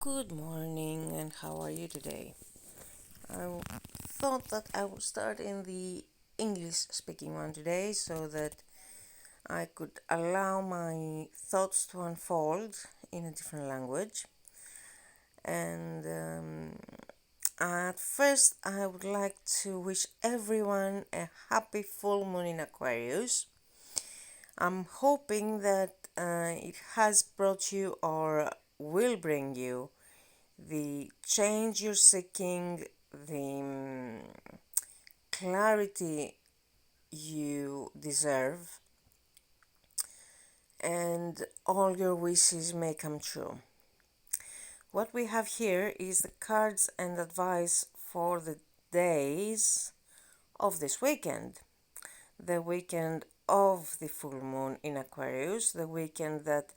Good morning, and how are you today? I thought that I would start in the English speaking one today so that I could allow my thoughts to unfold in a different language. And at first, I would like to wish everyone a happy full moon in Aquarius. I'm hoping that it has brought you or will bring you the change you're seeking, the clarity you deserve, and all your wishes may come true. What we have here is the cards and advice for the days of this weekend. The weekend of the full moon in Aquarius, the weekend that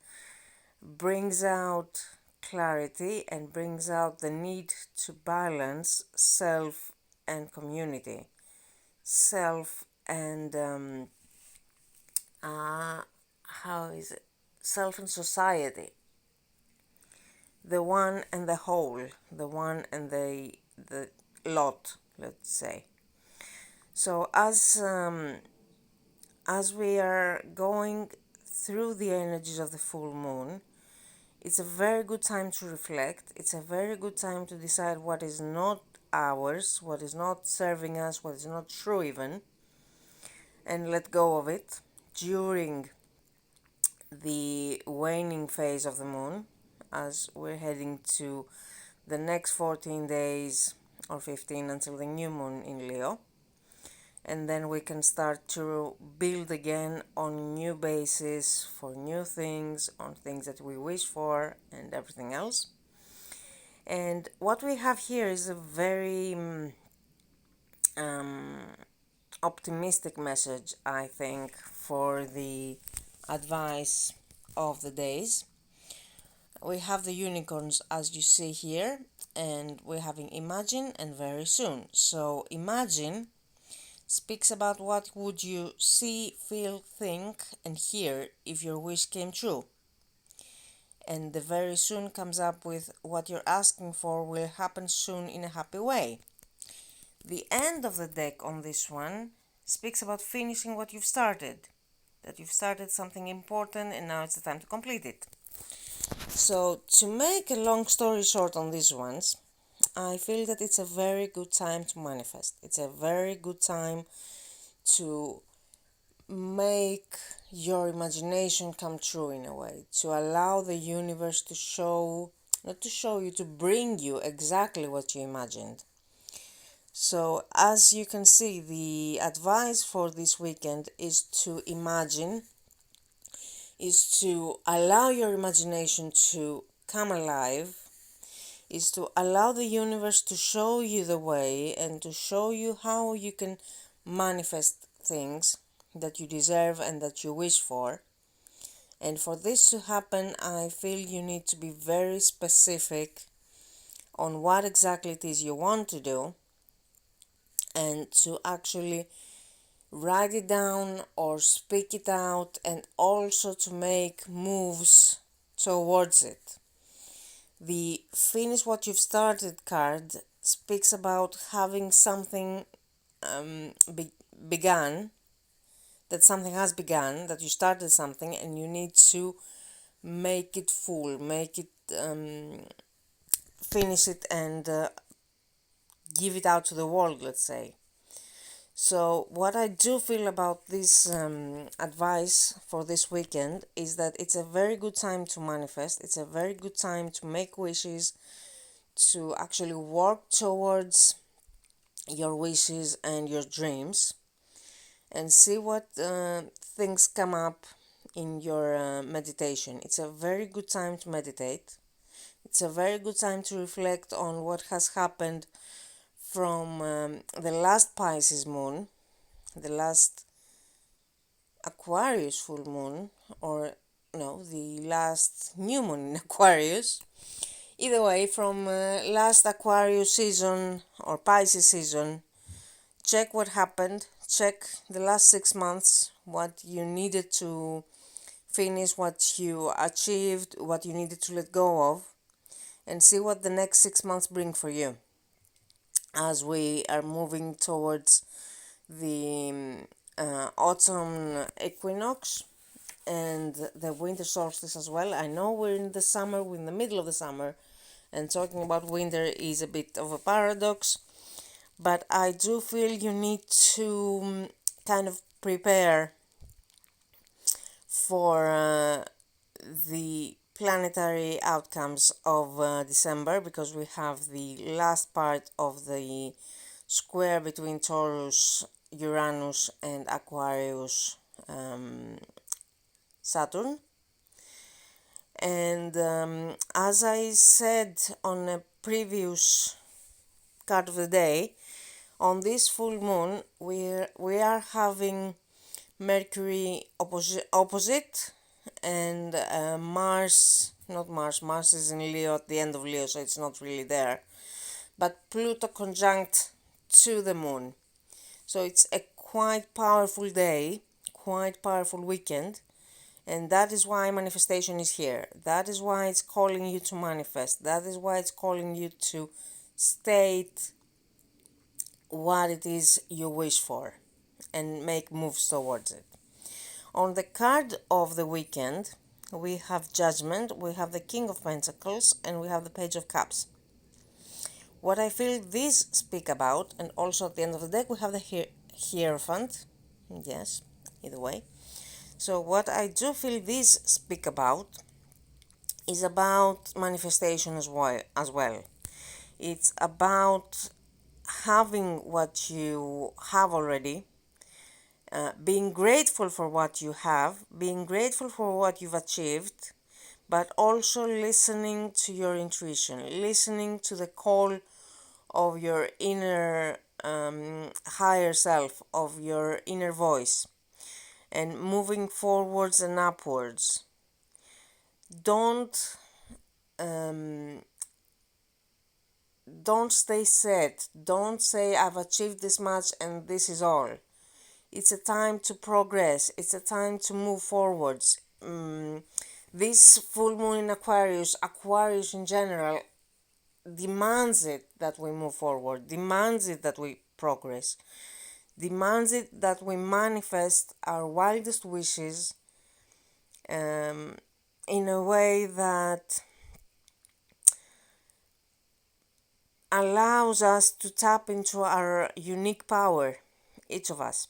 brings out clarity and brings out the need to balance self and community, self and how is it? Self and society, the one and the whole, the one and the lot, let's say. So as we are going through the energies of the full moon, it's a very good time to reflect. It's a very good time to decide what is not ours, what is not serving us, what is not true even, and let go of it during the waning phase of the moon, as we're heading to the next 14 days or 15 until the new moon in Leo. And then we can start to build again on new basis for new things, on things that we wish for and everything else. And what we have here is a very optimistic message, I think, for the advice of the days. We have the unicorns as you see here, and we're having imagine and very soon. So imagine speaks about what would you see, feel, think, and hear if your wish came true. And the very soon comes up with what you're asking for will happen soon in a happy way. The end of the deck on this one speaks about finishing what you've started, that you've started something important and now it's the time to complete it. So, to make a long story short on these ones, I feel that it's a very good time to manifest. It's a very good time to make your imagination come true in a way, to allow the universe to show, not to show you, to bring you exactly what you imagined. So, as you can see, the advice for this weekend is to imagine, is to allow your imagination to come alive, is to allow the universe to show you the way and to show you how you can manifest things that you deserve and that you wish for. And for this to happen, I feel you need to be very specific on what exactly it is you want to do and to actually write it down or speak it out, and also to make moves towards it. The finish what you've started card speaks about having something begun, that something has begun, that you started something and you need to make it full, make it, finish it and give it out to the world, let's say. So, what I do feel about this advice for this weekend is that it's a very good time to manifest, it's a very good time to make wishes, to actually work towards your wishes and your dreams, and see what things come up in your meditation. It's a very good time to meditate. It's a very good time to reflect on what has happened from the last Pisces moon, the last Aquarius full moon, or no, the last new moon in Aquarius. Either way, from last Aquarius season or Pisces season, check what happened, check the last 6 months, what you needed to finish, what you achieved, what you needed to let go of, and see what the next 6 months bring for you as we are moving towards the autumn equinox and the winter solstice as well. I know we're in the summer, we're in the middle of the summer, and talking about winter is a bit of a paradox, but I do feel you need to kind of prepare for the planetary outcomes of December, because we have the last part of the square between Taurus, Uranus, and Aquarius, Saturn. And as I said on a previous card of the day, on this full moon we are having Mercury opposite and Mars is in Leo at the end of Leo, so it's not really there, but Pluto conjunct to the moon. So it's a quite powerful day, quite powerful weekend, and that is why manifestation is here. That is why it's calling you to manifest. That is why it's calling you to state what it is you wish for and make moves towards it. On the card of the weekend, we have Judgment, we have the King of Pentacles, and we have the Page of Cups. What I feel these speak about, and also at the end of the deck we have the Hierophant. Yes, either way. So what I do feel these speak about is about manifestation as well. It's about having what you have already, being grateful for what you have, being grateful for what you've achieved, but also listening to your intuition, listening to the call of your inner higher self, of your inner voice, and moving forwards and upwards. Don't stay set. Don't say I've achieved this much and this is all. It's a time to progress. It's a time to move forwards. This full moon in Aquarius in general, demands it that we move forward, demands it that we progress, demands it that we manifest our wildest wishes in a way that allows us to tap into our unique power, each of us.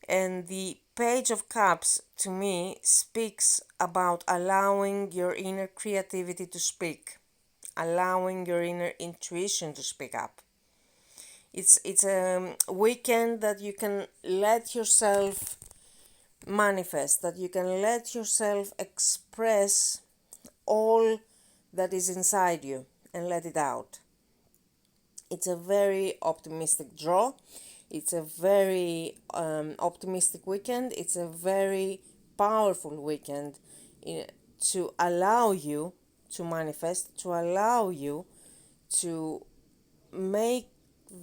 And the Page of Cups, to me, speaks about allowing your inner creativity to speak, allowing your inner intuition to speak up. It's a weekend that you can let yourself manifest, that you can let yourself express all that is inside you and let it out. It's a very optimistic draw. It's a very optimistic weekend. It's a very powerful weekend to allow you to manifest, to allow you to make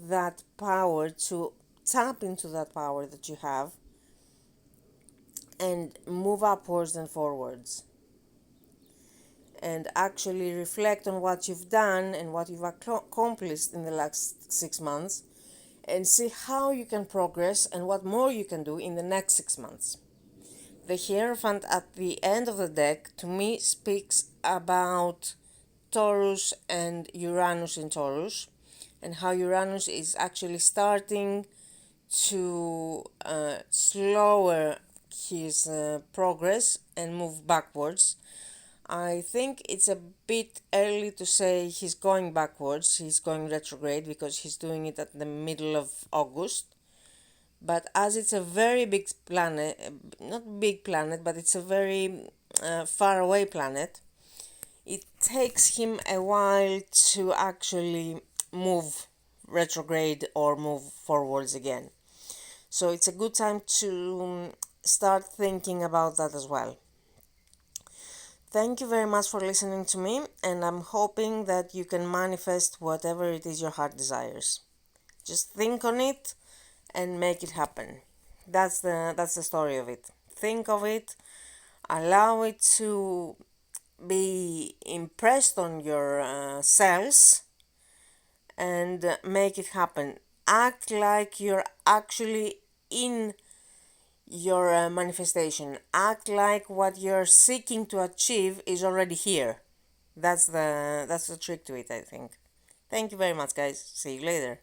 that power, to tap into that power that you have and move upwards and forwards, and actually reflect on what you've done and what you've accomplished in the last 6 months, and see how you can progress and what more you can do in the next 6 months. The Hierophant at the end of the deck, to me, speaks about Taurus and Uranus in Taurus, and how Uranus is actually starting to slower his progress and move backwards. I think it's a bit early to say he's going backwards, he's going retrograde, because he's doing it at the middle of August. But as it's a very big planet, not big planet, but it's a very far away planet, it takes him a while to actually move retrograde or move forwards again. So it's a good time to start thinking about that as well. Thank you very much for listening to me, and I'm hoping that you can manifest whatever it is your heart desires. Just think on it and make it happen. That's the story of it. Think of it, allow it to be impressed on your cells and make it happen. Act like you're actually in your manifestation. Act like what you're seeking to achieve is already here. That's the trick to it, I think. Thank you very much, guys. See you later.